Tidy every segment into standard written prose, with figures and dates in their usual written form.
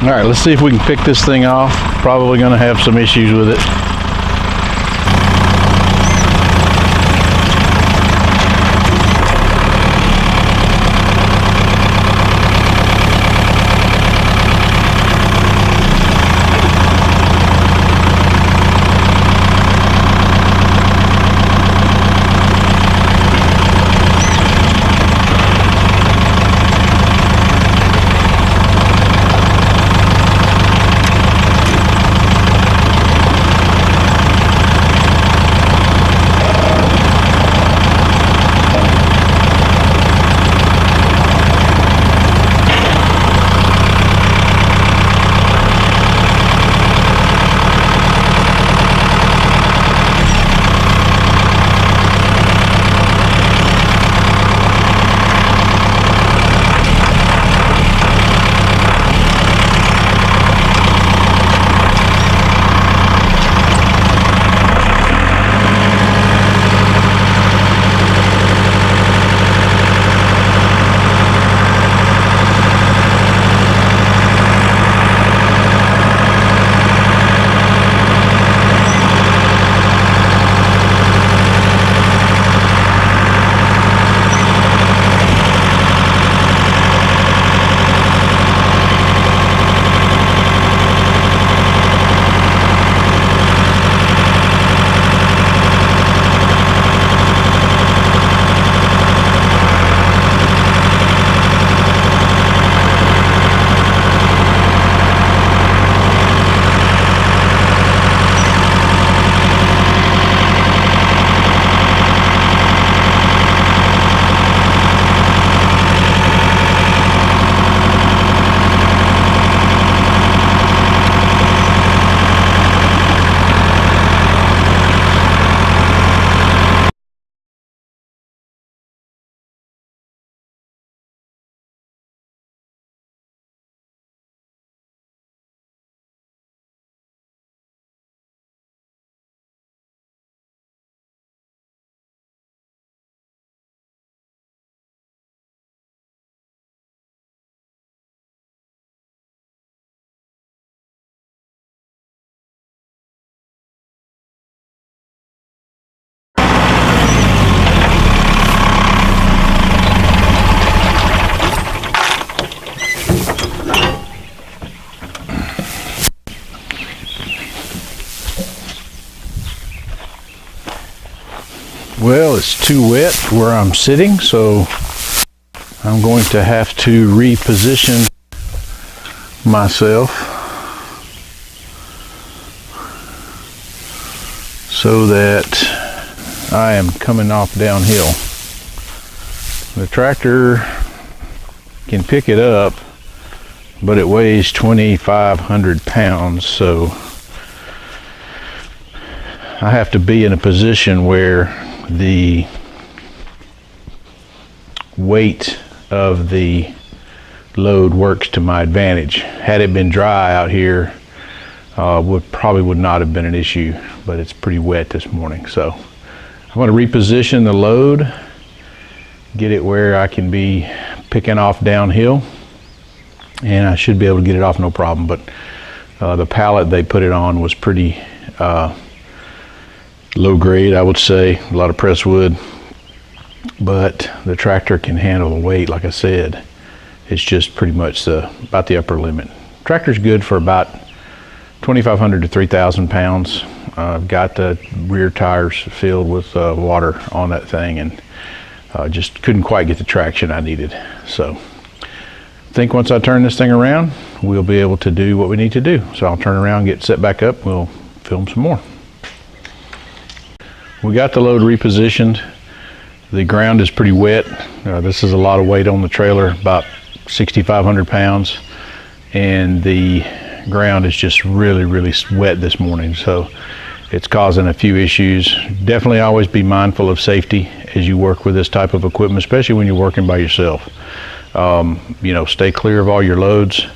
All right, let's see if we can pick this thing off. Probably gonna have some issues with it. Well, it's too wet where I'm sitting, so I'm going to have to reposition myself so that I am coming off downhill. The tractor can pick it up, but it weighs 2,500 pounds, so I have to be in a position where the weight of the load works to my advantage. Had it been dry out here, probably would not have been an issue, but it's pretty wet this morning. So I'm going to reposition the load, get it where I can be picking off downhill, and I should be able to get it off no problem. But the pallet they put it on was pretty low grade, I would say, a lot of press wood, but the tractor can handle the weight. Like I said, it's just pretty much about the upper limit. Tractor's good for about 2,500 to 3,000 pounds. I've got the rear tires filled with water on that thing, and just couldn't quite get the traction I needed. So I think once I turn this thing around, we'll be able to do what we need to do. So I'll turn around, get set back up, we'll film some more. We got the load repositioned. The ground is pretty wet. This is a lot of weight on the trailer, about 6,500 pounds, and the ground is just really wet this morning, so it's causing a few issues. Definitely always be mindful of safety as you work with this type of equipment, especially when you're working by yourself. You know, stay clear of all your loads.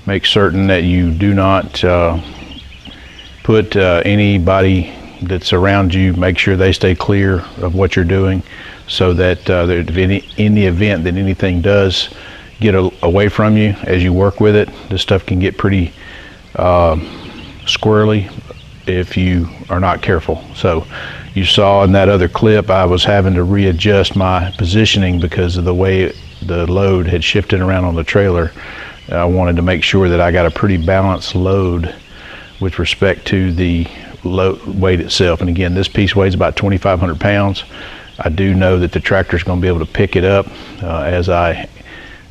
Make certain that you do not put anybody that's around you, make sure they stay clear of what you're doing, so that in the event that anything does get away from you as you work with it. This stuff can get pretty squirrely if you are not careful. So you saw in that other clip I was having to readjust my positioning because of the way the load had shifted around on the trailer. I wanted to make sure that I got a pretty balanced load with respect to the load weight itself. And again, this piece weighs about 2,500 pounds. I do know that the tractor is going to be able to pick it up as I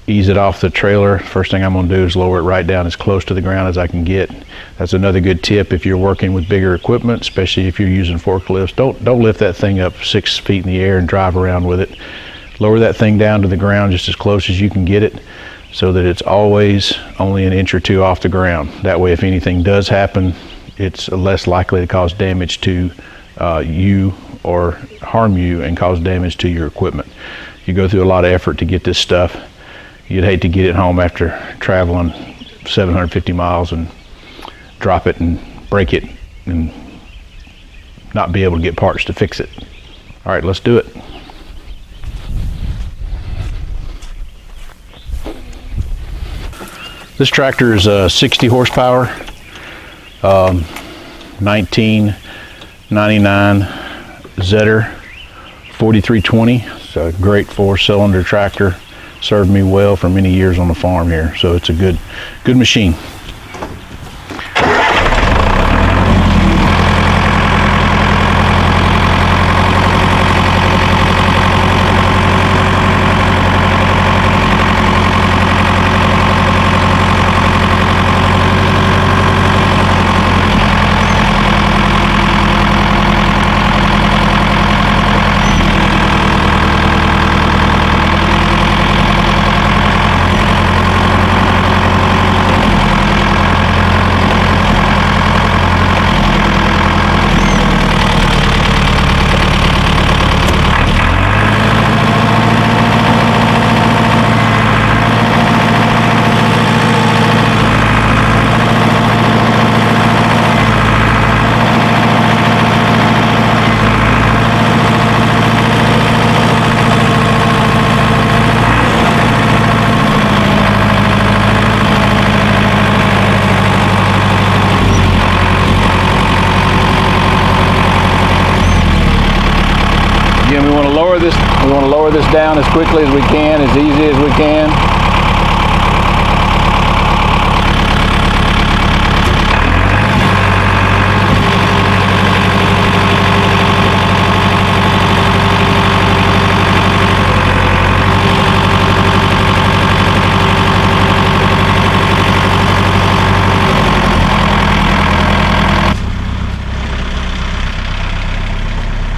ease it off the trailer. First thing I'm going to do is lower it right down as close to the ground as I can get. That's another good tip if you're working with bigger equipment, especially if you're using forklifts. Don't lift that thing up 6 feet in the air and drive around with it. Lower that thing down to the ground just as close as you can get it, so that it's always only an inch or two off the ground. That way, if anything does happen, it's less likely to cause damage to you or harm you and cause damage to your equipment. You go through a lot of effort to get this stuff. You'd hate to get it home after traveling 750 miles and drop it and break it and not be able to get parts to fix it. All right, let's do it. This tractor is a 60 horsepower, 1999 Zetter 4320. It's a great 4-cylinder tractor. Served me well for many years on the farm here, so it's a good machine. Again, we want to lower this down as quickly as we can, as easy as we can.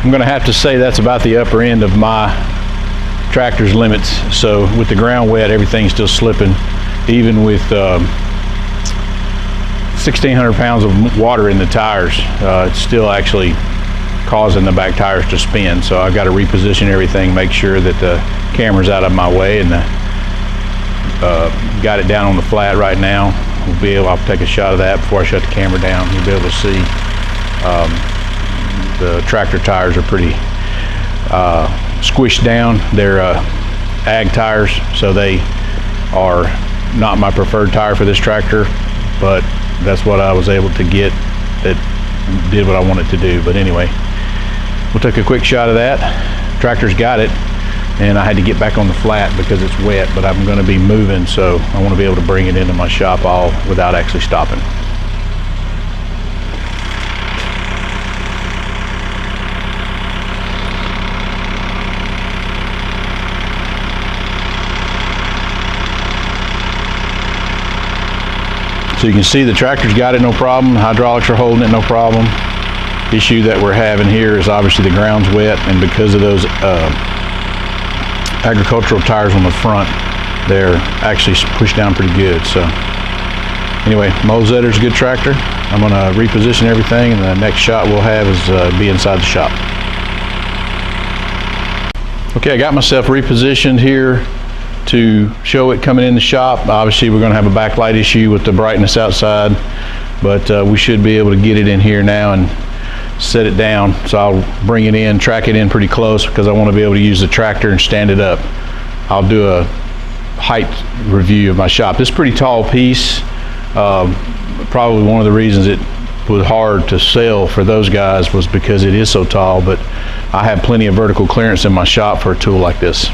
I'm going to have to say that's about the upper end of my tractor's limits. So with the ground wet, everything's still slipping. Even with 1,600 pounds of water in the tires, it's still actually causing the back tires to spin. So I've got to reposition everything, make sure that the camera's out of my way, and got it down on the flat right now. I'll take a shot of that before I shut the camera down. You'll be able to see the tractor tires are pretty squished down. They're ag tires, so they are not my preferred tire for this tractor, but that's what I was able to get that did what I wanted to do. But anyway, we'll take a quick shot of that. Tractor's got it, and I had to get back on the flat because it's wet, but I'm going to be moving, so I want to be able to bring it into my shop all without actually stopping. So you can see the tractor's got it no problem. Hydraulics are holding it no problem. Issue that we're having here is obviously the ground's wet, and because of those agricultural tires on the front, they're actually pushed down pretty good. So anyway, Mo Zetter's a good tractor. I'm going to reposition everything, and the next shot we'll have is be inside the shop. Okay, I got myself repositioned here to show it coming in the shop. Obviously, we're going to have a backlight issue with the brightness outside, but we should be able to get it in here now and set it down. So I'll bring it in, track it in pretty close, because I want to be able to use the tractor and stand it up. I'll do a height review of my shop. This is a pretty tall piece. Probably one of the reasons it was hard to sell for those guys was because it is so tall, but I have plenty of vertical clearance in my shop for a tool like this.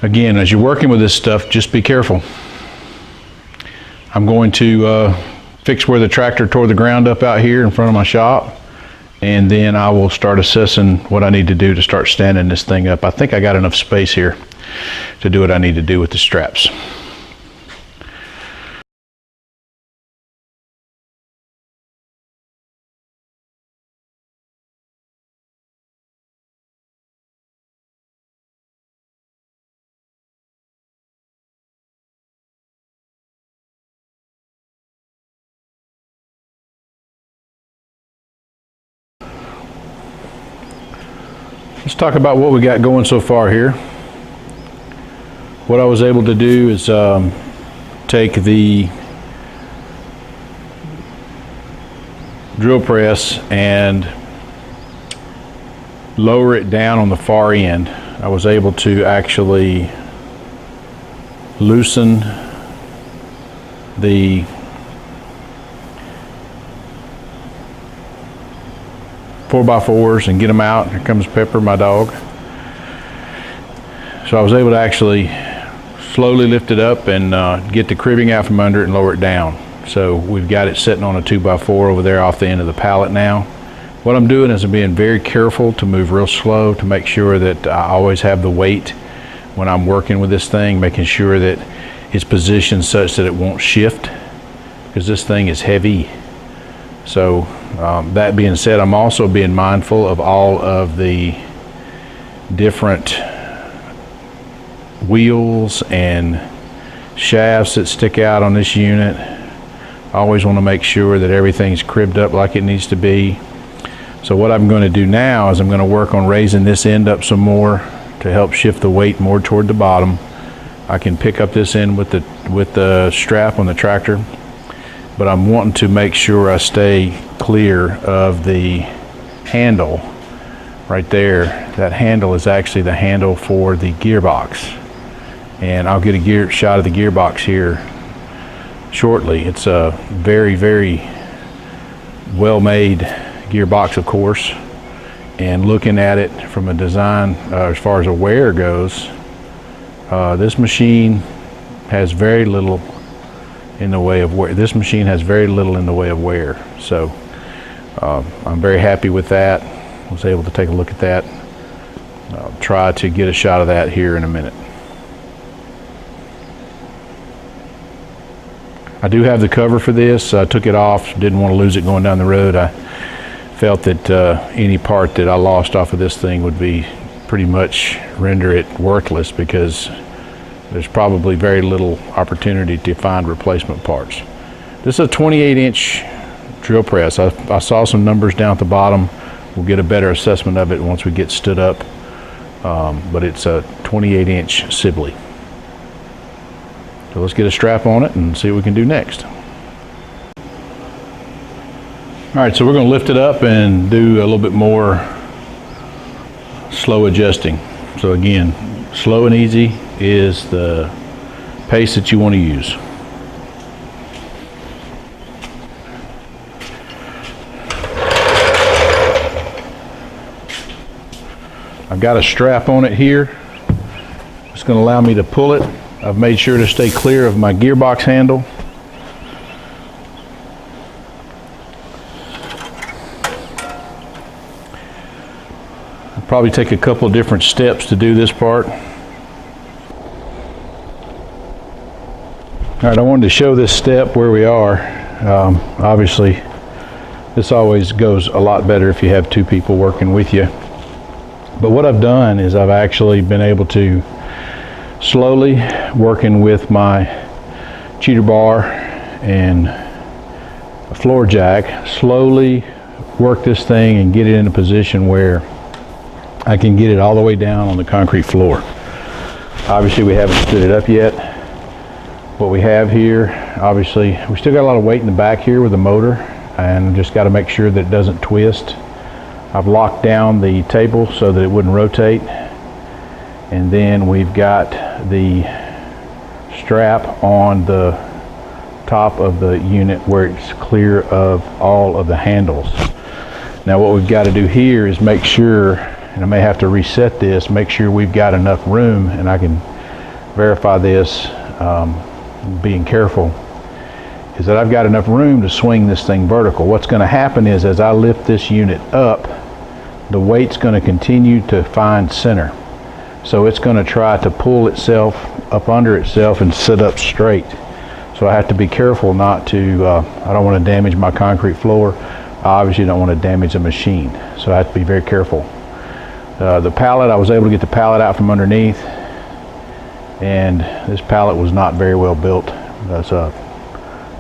Again, as you're working with this stuff, just be careful. I'm going to fix where the tractor tore the ground up out here in front of my shop, and then I will start assessing what I need to do to start standing this thing up. I think I got enough space here to do what I need to do with the straps. Let's talk about what we got going so far here. What I was able to do is take the drill press and lower it down on the far end. I was able to actually loosen the four by fours and get them out. Here comes Pepper, my dog. So I was able to actually slowly lift it up and get the cribbing out from under it and lower it down. So we've got it sitting on a 2x4 over there off the end of the pallet now. What I'm doing is I'm being very careful to move real slow to make sure that I always have the weight when I'm working with this thing, making sure that it's positioned such that it won't shift, because this thing is heavy. So that being said, I'm also being mindful of all of the different wheels and shafts that stick out on this unit. I always want to make sure that everything's cribbed up like it needs to be. So what I'm going to do now is I'm going to work on raising this end up some more to help shift the weight more toward the bottom. I can pick up this end with the strap on the tractor, but I'm wanting to make sure I stay clear of the handle right there. That handle is actually the handle for the gearbox, and I'll get a shot of the gearbox here shortly. It's a very, very well made gearbox, of course, and looking at it from a design as far as a wear goes, this machine has very little in the way of wear. This machine has very little in the way of wear. So I'm very happy with that. I was able to take a look at that. I'll try to get a shot of that here in a minute. I do have the cover for this. I took it off, didn't want to lose it going down the road. I felt that any part that I lost off of this thing would be pretty much render it worthless, because there's probably very little opportunity to find replacement parts. This is a 28-inch drill press. I saw some numbers down at the bottom. We'll get a better assessment of it once we get stood up, but it's a 28-inch Sibley. So let's get a strap on it and see what we can do next. All right, so we're going to lift it up and do a little bit more slow adjusting. So again, slow and easy is the pace that you want to use. I've got a strap on it here. It's going to allow me to pull it. I've made sure to stay clear of my gearbox handle. I'll probably take a couple of different steps to do this part. All right, I wanted to show this step where we are. Obviously, this always goes a lot better if you have two people working with you. But what I've done is I've actually been able to slowly, working with my cheater bar and a floor jack, slowly work this thing and get it in a position where I can get it all the way down on the concrete floor. Obviously we haven't stood it up yet. What we have here, obviously we still got a lot of weight in the back here with the motor, and just got to make sure that it doesn't twist. I've locked down the table so that it wouldn't rotate, and then we've got the strap on the top of the unit where it's clear of all of the handles. Now what we've got to do here is make sure, and I may have to reset this, make sure we've got enough room, and I can verify this being careful, is that I've got enough room to swing this thing vertical. What's going to happen is as I lift this unit up, the weight's going to continue to find center. So it's going to try to pull itself up under itself and sit up straight. So I have to be careful not to, I don't want to damage my concrete floor. I obviously don't want to damage the machine. So I have to be very careful. The pallet, I was able to get the pallet out from underneath, and this pallet was not very well built. That's a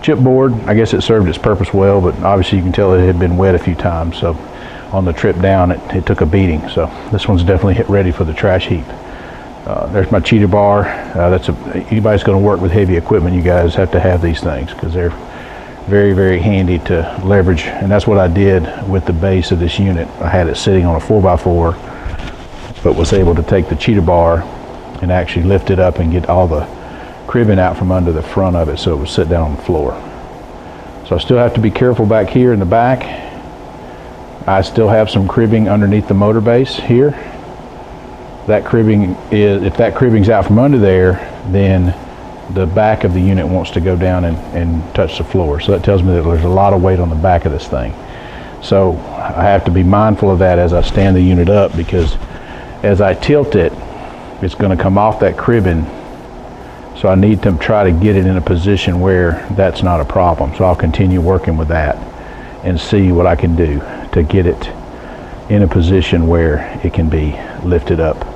chipboard. I guess it served its purpose well, but obviously you can tell it had been wet a few times. So on the trip down, it took a beating. So this one's definitely ready for the trash heap. There's my cheater bar. Anybody's going to work with heavy equipment, you guys have to have these things because they're very, very handy to leverage. And that's what I did with the base of this unit. I had it sitting on a 4x4, but was able to take the cheater bar and actually lift it up and get all the cribbing out from under the front of it so it would sit down on the floor. So I still have to be careful back here in the back. I still have some cribbing underneath the motor base here. That cribbing is, if that cribbing's out from under there, then the back of the unit wants to go down and touch the floor. So that tells me that there's a lot of weight on the back of this thing. So I have to be mindful of that as I stand the unit up, because as I tilt it, it's going to come off that cribbing. So I need to try to get it in a position where that's not a problem. So I'll continue working with that and see what I can do to get it in a position where it can be lifted up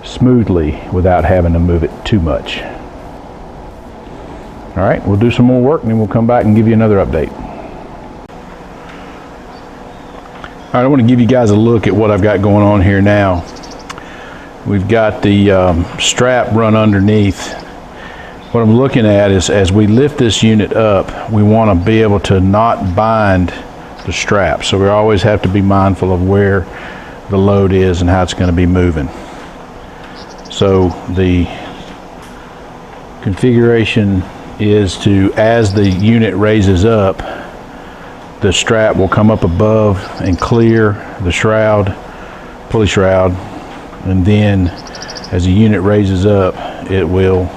smoothly without having to move it too much. All right, we'll do some more work and then we'll come back and give you another update. All right, I want to give you guys a look at what I've got going on here now. We've got the strap run underneath. What I'm looking at is as we lift this unit up, we want to be able to not bind the strap. So we always have to be mindful of where the load is and how it's going to be moving. So the configuration is to, as the unit raises up, the strap will come up above and clear the shroud, pulley shroud, and then as the unit raises up, it will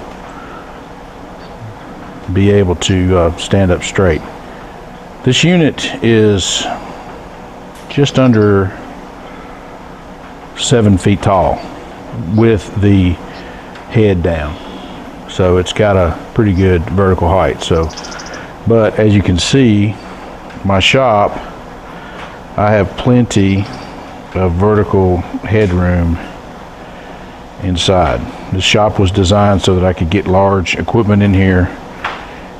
be able to stand up straight. This unit is just under 7 feet tall with the head down. So it's got a pretty good vertical height. So, but as you can see, my shop, I have plenty of vertical headroom inside. The shop was designed so that I could get large equipment in here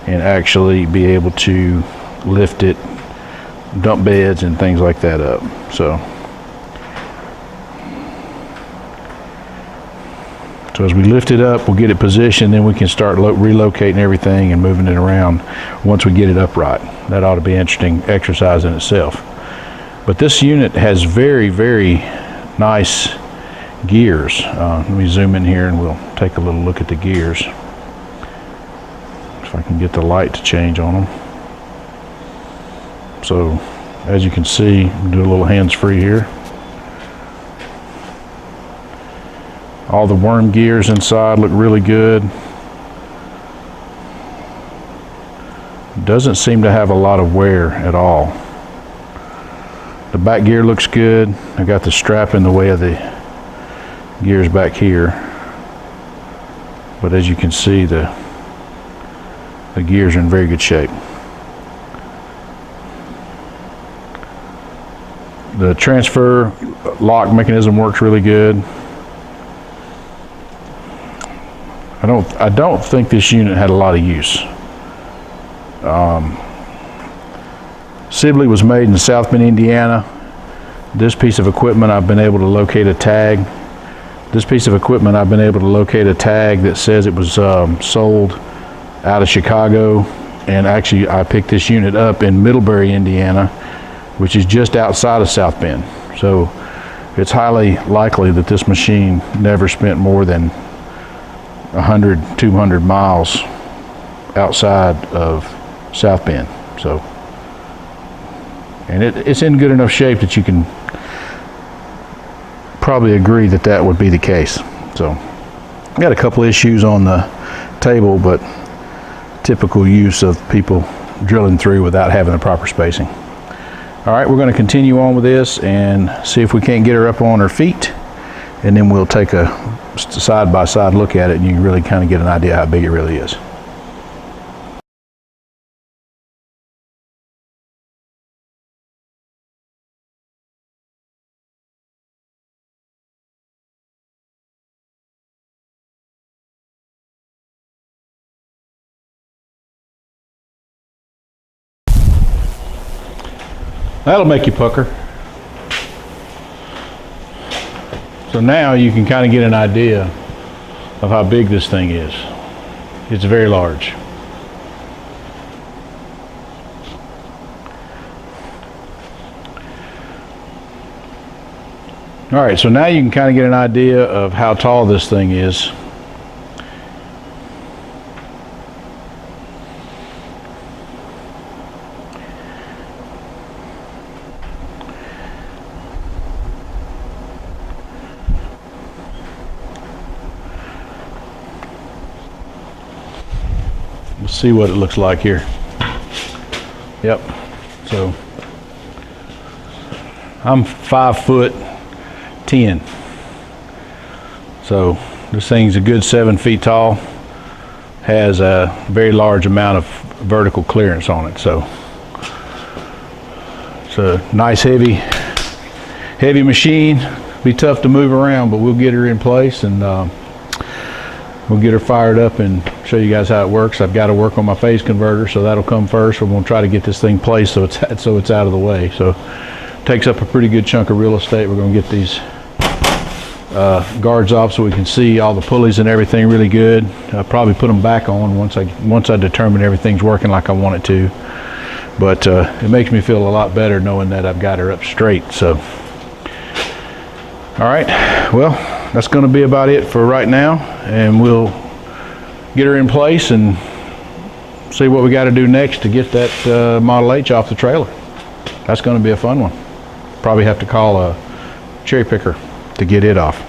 and actually be able to lift it, dump beds and things like that up. So as we lift it up, we'll get it positioned, then we can start relocating everything and moving it around once we get it upright. That ought to be an interesting exercise in itself. But this unit has very, very nice gears. Let me zoom in here and we'll take a little look at the gears. If I can get the light to change on them. So as you can see, do a little hands-free here. All the worm gears inside look really good. Doesn't seem to have a lot of wear at all. The back gear looks good. I got the strap in the way of the gears back here. But as you can see, the The gears are in very good shape. The transfer lock mechanism works really good. I don't think this unit had a lot of use. Sibley was made in South Bend, Indiana. This piece of equipment I've been able to locate a tag. This piece of equipment I've been able to locate a tag that says it was sold out of Chicago, and actually I picked this unit up in Middlebury, Indiana, which is just outside of South Bend. So it's highly likely that this machine never spent more than 100, 200 miles outside of South Bend. So, and it's in good enough shape that you can probably agree that that would be the case. So, got a couple issues on the table, but typical use of people drilling through without having the proper spacing. All right, we're going to continue on with this and see if we can't get her up on her feet, and then we'll take a side-by-side look at it, and you can really kind of get an idea how big it really is. That'll make you pucker. So now you can kind of get an idea of how big this thing is. It's very large. All right, so now you can kind of get an idea of how tall this thing is. Let's see what it looks like here. Yep, so I'm 5'10". So this thing's a good 7 feet tall, has a very large amount of vertical clearance on it. So it's a nice heavy machine. Be tough to move around, but we'll get her in place, and we'll get her fired up and show you guys how it works. I've got to work on my phase converter, so that'll come first. We're going to try to get this thing placed so it's out of the way. So it takes up a pretty good chunk of real estate. We're going to get these guards off so we can see all the pulleys and everything really good. I'll probably put them back on once I determine everything's working like I want it to. But it makes me feel a lot better knowing that I've got her up straight. So, all right, well, that's going to be about it for right now, and we'll get her in place and see what we got to do next to get that Model H off the trailer. That's going to be a fun one. Probably have to call a cherry picker to get it off.